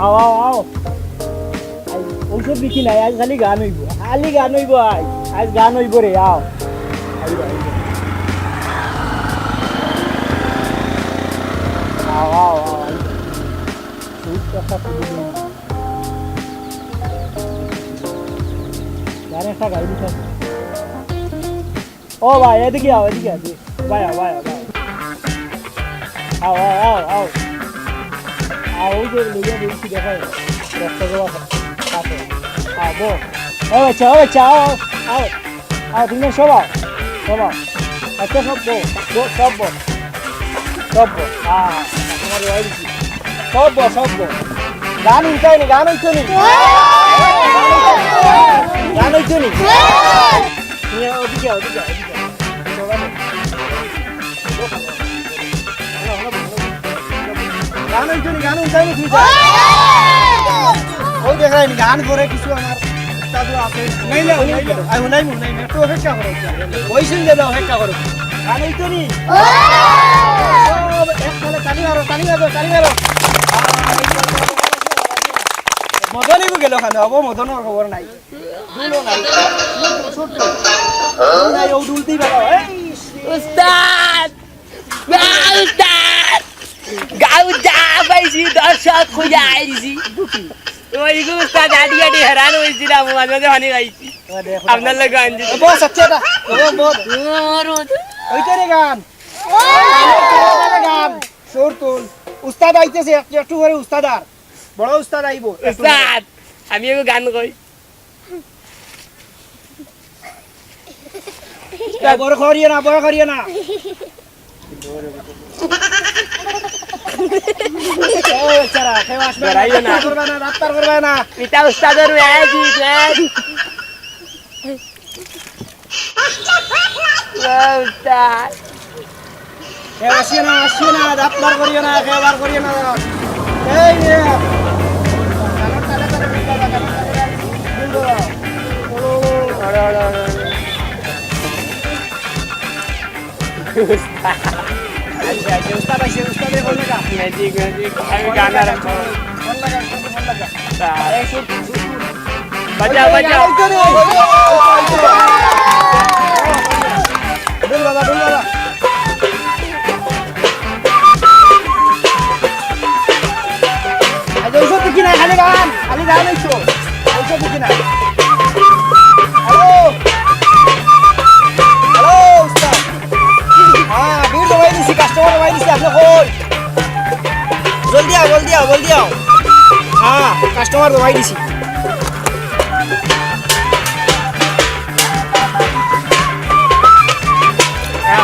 आओ ঔষধ বিকি নাই আজ খালি গান হইব আজ গান হইব রে আও ও ভাই এদিকে আও ভাই আও आओ जो लिया देखी देखा रास्ता के पास पासे आओ बो ए बच्चा आओ तुमने शोभा अच्छा सब बो हाँ तुम्हारी वाइफ सब बो गान उठाए नहीं ये ओदिके গান উঠাই নি ও দেখা নি গান করে কিছু আমার উস্তাদও আছে নাই তো অপেক্ষা করো ওইসিন দে দাও অপেক্ষা করো গান হইতো নি এক সালে কানি মারো মদনই গেল খানে হবো মদনের খবর নাই দুলো নাই নাই ও দুলতেই পারো উস্তাদ গাউদা পাইছি দর্শক খুঁজে আইছি ওই উস্তাদ আডি হেরান হয়েছিলাম মাঝে পানি খাইছি আপনার লোক গান দিতে বস সচ্চা ওইটারে গান সুর তুল উস্তাদ আইতেছে একটু করে উস্তাদ আর বড় উস্তাদ আইবো উস্তাদ আমি এগো গান কই বড় করিয়ে না চারা খেয়ে আসবে না করবে না এটা উস্তাদের একই উস্তাদ আসিয়ে না রাত্তার করিয়ে না খেবার করিয়ে না এই রে উস্তাদ ম্যাজিক আমি গান আরম্ভ বাজা ঔষধ দেখি না খালি গান হইছো ঔষধ দেখি না হ্যালো উস্তাদ হ্যাঁ ভিড় দবাই দিছি কাস্টমার দবাই দিছি আপনি কই জলদি আও হ্যাঁ কাস্টমার দবাই দিছি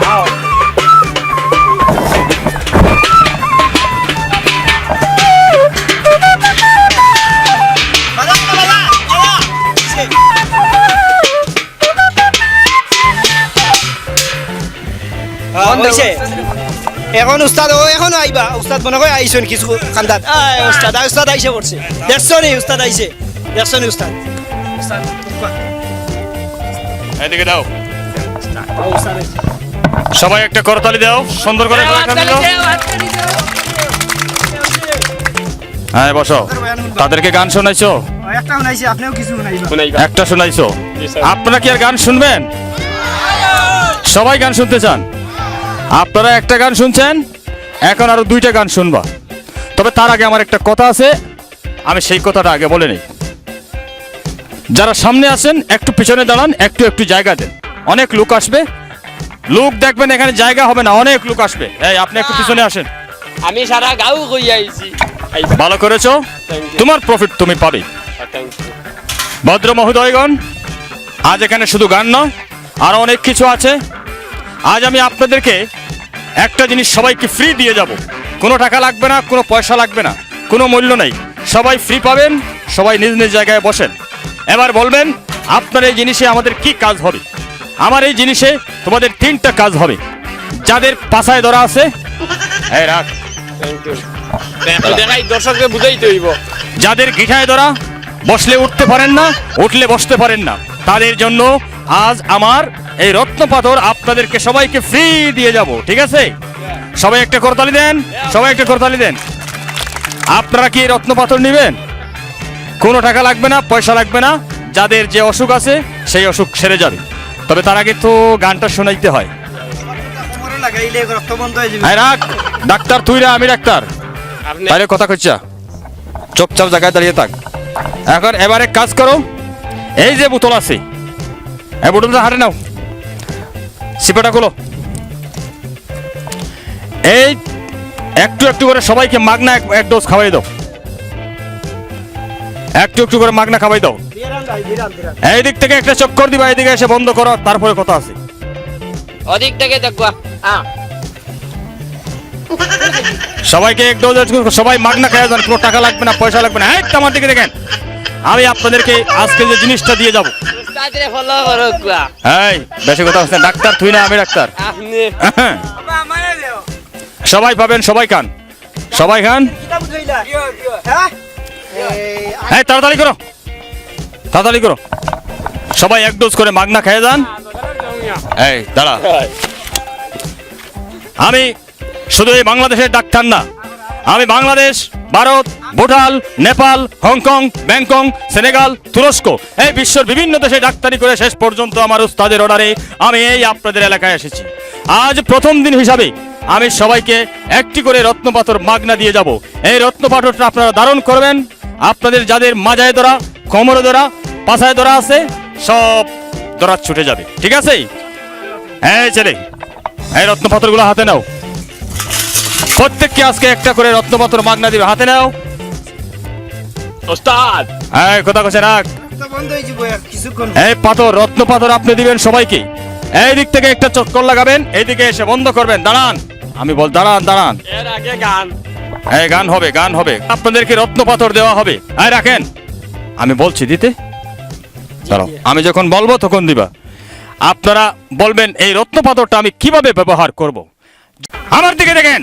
আও এখন উস্তাদ এখনো আইবা উস্তাদ মনে হয় আইসন কিছু কান্দাত উস্তাদ আইসে পড়ছে দেখছো নি উস্তাদ আইসে দেখছো নি উস্তাদ এদিকে দাও সবাই একটা করতালি দাও সুন্দর করে হ্যাঁ বসো তাদেরকে গান শোনাইছো একটা শোনাইছো আপনারা কি আর গান শুনবেন সবাই গান শুনতে চান আপনারা একটা গান শুনছেন এখন আরো দুইটা গান শুনবা তবে তার আগে আমার একটা কথা আছে আমি সেই কথাটা আগে বলে নেই যারা সামনে আছেন একটু পিছনে দাঁড়ান একটু জায়গা দেন অনেক লোক আসবে লোক দেখবেন এখানে জায়গা হবে না অনেক লোক আসবে এই আপনি একটু পিছনে আসেন আমি সারা গাঁও কই আইছি ভালো করেছো তোমার প্রফিট তুমি পাবে ভদ্র মহোদয়গণ আজ এখানে শুধু গান নয় আরো অনেক কিছু আছে। আজ আমি আপনাদেরকে একটা জিনিস সবাইকে ফ্রি দিয়ে যাব। কোনো টাকা লাগবে না, কোনো পয়সা লাগবে না, কোনো মূল্য নেই, সবাই ফ্রি পাবেন। সবাই নিজ নিজ জায়গায় বসেন। এবার বলবেন আপনার এই জিনিসে আমাদের কি কাজ হবে। আমার এই জিনিসে তোমাদের 3টা কাজ হবে। যাদের পাছায় ধরা আছে, এই রাখ, দেখাই দর্শককে বুঝাইতে হইব। যাদের গিঠায় ধরা, বসলে উঠতে পারেন না, উঠলে বসতে পারেন না, তাদের জন্য আজ আমার এই রত্ন পাথর আপনাদেরকে সবাইকে ফ্রি দিয়ে যাব। ঠিক আছে, সবাই একটা করতালি দেন, সবাই একটা করতালি দেন। আপনারা কি এই রত্ন পাথর নেবেন? কোনো টাকা লাগবে না, পয়সা লাগবে না। যাদের যে অসুখ আছে সেই অসুখ সেরে যাবে। তবে তার আগে তো গানটা শোনাইতে হয়। হ্যাঁ রাখ, ডাক্তার তুই রে, আমি ডাক্তার। আপনি তাহলে কথা কইছা, চুপচাপ জায়গায় দাঁড়িয়ে থাক। এখন এবারে কাজ করো, এই যে বোতল আছে, এই বোতলটা হাতে নাও, সিপাটা খোলো। এই একটু একটু করে সবাইকে মাগনা এক ডোজ খাওয়াই দাও, একটু একটু করে মাগনা খাওয়াই দাও। এই দিক থেকে একটা চক্কর দিবা, এইদিকে এসে বন্ধ করো, তারপরে কথা আছে। অধিক থেকে দেখবা। সবাইকে এক ডোজ, সবাই মাগনা খেয়ে যান, কোনো টাকা লাগবে না, পয়সা লাগবে না। আমার দিকে দেখেন, আমি আপনাদেরকে আজকে যে জিনিসটা দিয়ে যাবো। উস্তাদরে ফলো করো কুয়া। এই বেশি কথা হচ্ছে, ডাক্তার তুই না, আমি ডাক্তার। আপনি সবাই পাবেন, সবাই খান, সবাই খান। এই তাড়াতাড়ি করো, তাড়াতাড়ি করো, সবাই এক ডোজ করে মাগনা খেয়ে যান। এই দাঁড়া, আমি শুধু এই বাংলাদেশের ডাক্তার না, আমি Bangladesh, Bharat, Bhutan, Nepal, Hong Kong, Bangkok, Senegal, তুরস্ক, এই বিশ্বের বিভিন্ন দেশে ডাক্তারি করে শেষ পর্যন্ত আমার উস্তাদের অর্ডারে আমি এই আপনাদের এলাকায় এসেছি। আজ প্রথম দিন হিসাবে আমি সবাইকে একটি করে রত্নপাথর মাগনা দিয়ে যাব। এই রত্নপাথরটা আপনারা ধারণ করবেন। আপনাদের যাদের মাজায় ধরা, কোমরে ধরা, পাছায় ধরা আছে, সব ধরা ছুটে যাবে। ঠিক আছে? হ্যাঁ ছেলে, এই রত্নপাথরগুলো হাতে নাও। প্রত্যেককে আজকে একটা করে রত্নপাথর মাগনা দিবে, হাতে নাও। উস্তাদ হ্যাঁ কথা কছে রাখ। এই পাথর, রত্ন পাথর আপনি দিবেন সবাইকে। এই দিক থেকে একটা চক্কর লাগাবেন, এইদিকে এসে বন্ধ করবেন। দাঁড়ান, আমি বল দাঁড়ান, দাঁড়ান। এর আগে গান। এই গান হবে, গান হবে, আপনাদেরকে রত্ন পাথর দেওয়া হবে। এই রাখেন, আমি বলছি দিতে, দাঁড়াও, আমি যখন বলবো তখন দিবা। আপনারা বলবেন এই রত্ন পাথরটা আমি কিভাবে ব্যবহার করব। আমার দিকে দেখেন,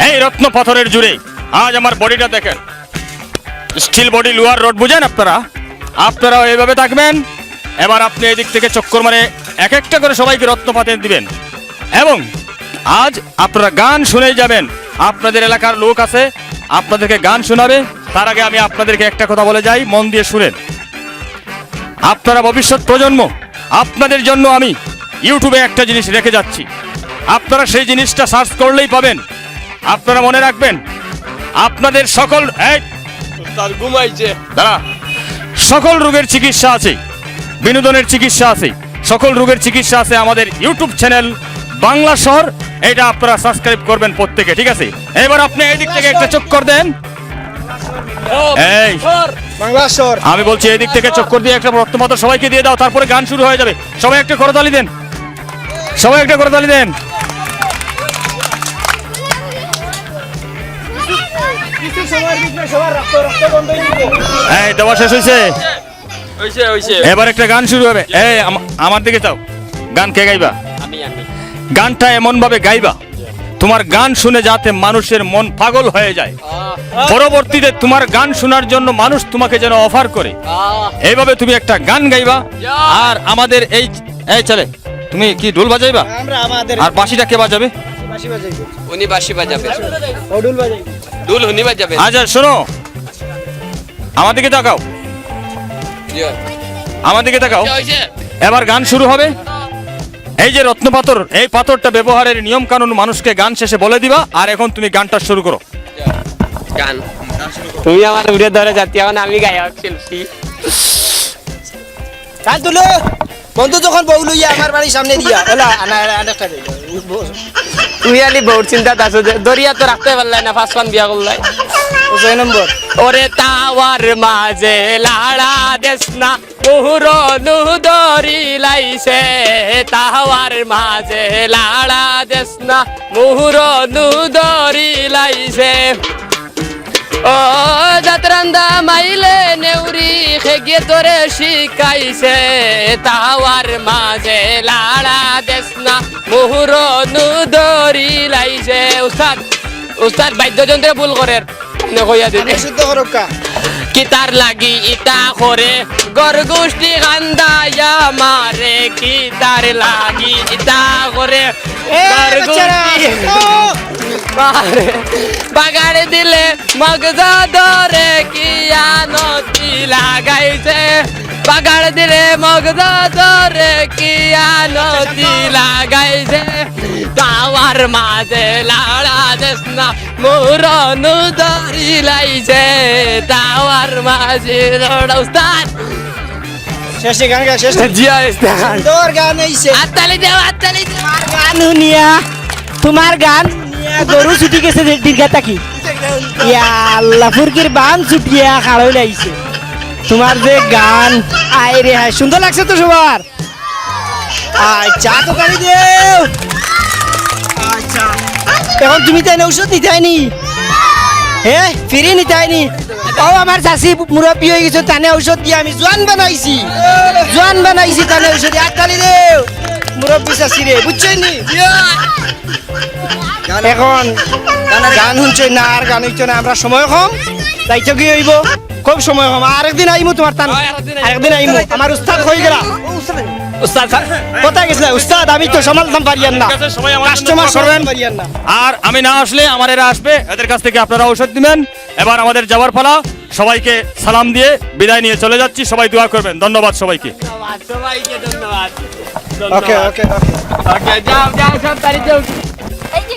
এই রত্ন পাথরের জুড়ে আজ আমার বডিটা দেখেন, স্টিল বডি, লোহার রড বুঝেন আপনারা, আপনারাও এইভাবে থাকবেন। এবার আপনি এই দিক থেকে চক্কর মারে এক একটা করে সবাইকে রত্নপাথর দিবেন এবং আজ আপনারা গান শুনেই যাবেন। আপনাদের এলাকার লোক আছে, আপনাদেরকে গান শোনাবে। তার আগে আমি আপনাদেরকে একটা কথা বলে যাই, মন দিয়ে শুনেন। আপনারা ভবিষ্যৎ প্রজন্ম, আপনাদের জন্য আমি ইউটিউবে একটা জিনিস রেখে যাচ্ছি। আপনারা সেই জিনিসটা সার্চ করলেই পাবেন। আপনারা মনে রাখবেন, আপনাদের সকল উস্তাদ ঘুমাইছে। দাঁড়া, সকল রোগের চিকিৎসা আছে, বিনোদনের চিকিৎসা আছে, সকল রোগের চিকিৎসা আছে আমাদের ইউটিউব চ্যানেল বাংলা শহর। এটা আপনারা সাবস্ক্রাইব করবেন প্রত্যেকে। ঠিক আছে? এবার আপনি এই দিক থেকে একটা চক্কর দেন। এই বাংলা শহর, আমি বলছি এই দিক থেকে চক্কর দিয়ে একটা রত্নপাথর সবাইকে দিয়ে দাও, তারপরে গান শুরু হয়ে যাবে। সবাই একটা করতালি দেন, সবাই একটা করতালি দেন। এই দেওয়া শেষ হয়েছে, হইছে হইছে। এবার একটা গান শুরু হবে। এই আমার দিকে চাও, গান কে গাইবা? আমি গানটা এমন ভাবে গাইবা তোমার গান শুনে যাতে মানুষের মন পাগল হয়ে যায়। পরবর্তীতে তোমার গান শোনার জন্য মানুষ তোমাকে যেন অফার করে, এইভাবে তুমি একটা গান গাইবা। আর আমাদের এই ছেলে, তুমি কি ঢোল বাজাইবা? আমরা আমাদের আর বাঁশিটা কে বাজাবে? বাঁশি বাজাইবো, উনি বাঁশি বাজাবে, ও ঢোল বাজাইবো। দুল উনি বাজাবে। আচ্ছা শোনো, আমার দিকে তাকাও, আমার দিকে তাকাও। হইছে। এবার গান শুরু হবে। এই যে রত্নপাথর, এই পাথরটা ব্যবহারের নিয়ম কানুন মানুষকে গান শেষে বলে দিবা। আর এখন তুমি গানটা শুরু করো। গান তুমি আমার উড়ে ধরে যাচ্ছি, এখন আমি গায়ক শিল্পী। গান তুলো বন্ধু, যখন বউ লইয়া আমার বাড়ির সামনে দিয়া ওলা আনারটা দে। তুই আলি বহুত চিন্তা আছো, দরিয়া তো রাখতে পারলাই না, ফাঁস পান বিয়া করলাই। ছয় নম্বর ওরে তাওয়ার মাঝে লাড়া দেশ না মুহুর নুদরি লাইছে তাওয়ার মাঝে লাড়া দেশ না মুহুর নুদরি লাইছে ও যাত্রান্দা মাইলে নেউরি খেগে তোরে শিখাইছে তাওয়ার মাঝে লাড়া দেশ না মুহুর নুদরি লাইছে উস্তাদ উস্তাদ বাদ্যযন্ত্রে ভুল করেন কইয়া দিন শুদ্ধ করক্কা কিতার লাগি ইটা করে গরগুষ্টি গান্দায়া মারে কিতার লাগি ইটা করে গরগুষ্টি মারে বাগাড় দিলে মগজ ধরে কিয়া নদী লাগাইছে বাগাড় দিলে মগজ ধরে কিয়া নদী লাগাইছে তাওয়ার মাঝে লাড়া দেশ না মুরনু ধরি লাইছে তাওয়ার মাঝে লাড়া উস্তাদ শেষে গান গা শেষ জিয়া উস্তাদ তোর গান হইছে আত্তালি দেও আত্তালি দেও গান শুনিয়া তোমার গান শুনিয়া গরু ছুটি গেছে দীর্ঘাতা কি ইয়া আল্লাহ ফুরকির বান ছুটিয়া খাড়ই লাইছে তোমার যে গান আয় রে হায় সুন্দর লাগছে তো সবার আচ্ছা তো গাড়ি দেও আচ্ছা এখন তুমি তাই ঔষধ নিতে হয়নি হে ফিরি নিতে হয়নি ও আমার চাষি মুরব্বী হয়ে গেছে তানে ঔষধ দিয়ে আমি জোয়ান বানাইছি তানে ঔষধ দিয়ে আটকালি দেও মুরব্বী চাষি রে বুঝছই নি এখন গান শুনছই না আর গান হইতো না আমরা সময় কম তাইতো কি হইব খুব সময় কম আরেকদিন আইমু তোমার টান আরেকদিন আইমু আমার উস্তাদ হয়ে গেলা উস্তাদ কোথায় গেছিল উস্তাদ আমি তো সমাধান পারিয়ান না ঠিক আছে, সবাই আমার জন্য কাস্টমার দোয়া করবেন। সরবেন পারিয়ান না আর আমি না আসলে আমার এরা আসবে এদের কাছ থেকে আপনারা ঔষধ দিবেন এবার আমাদের যাওয়ার পালা সবাইকে সালাম দিয়ে বিদায় নিয়ে চলে যাচ্ছি সবাই দোয়া করবেন ধন্যবাদ সবাইকে ধন্যবাদ সবাইকে ধন্যবাদ ওকে ওকে ওকে যাও যাও সব তাড়ি যাও এই যে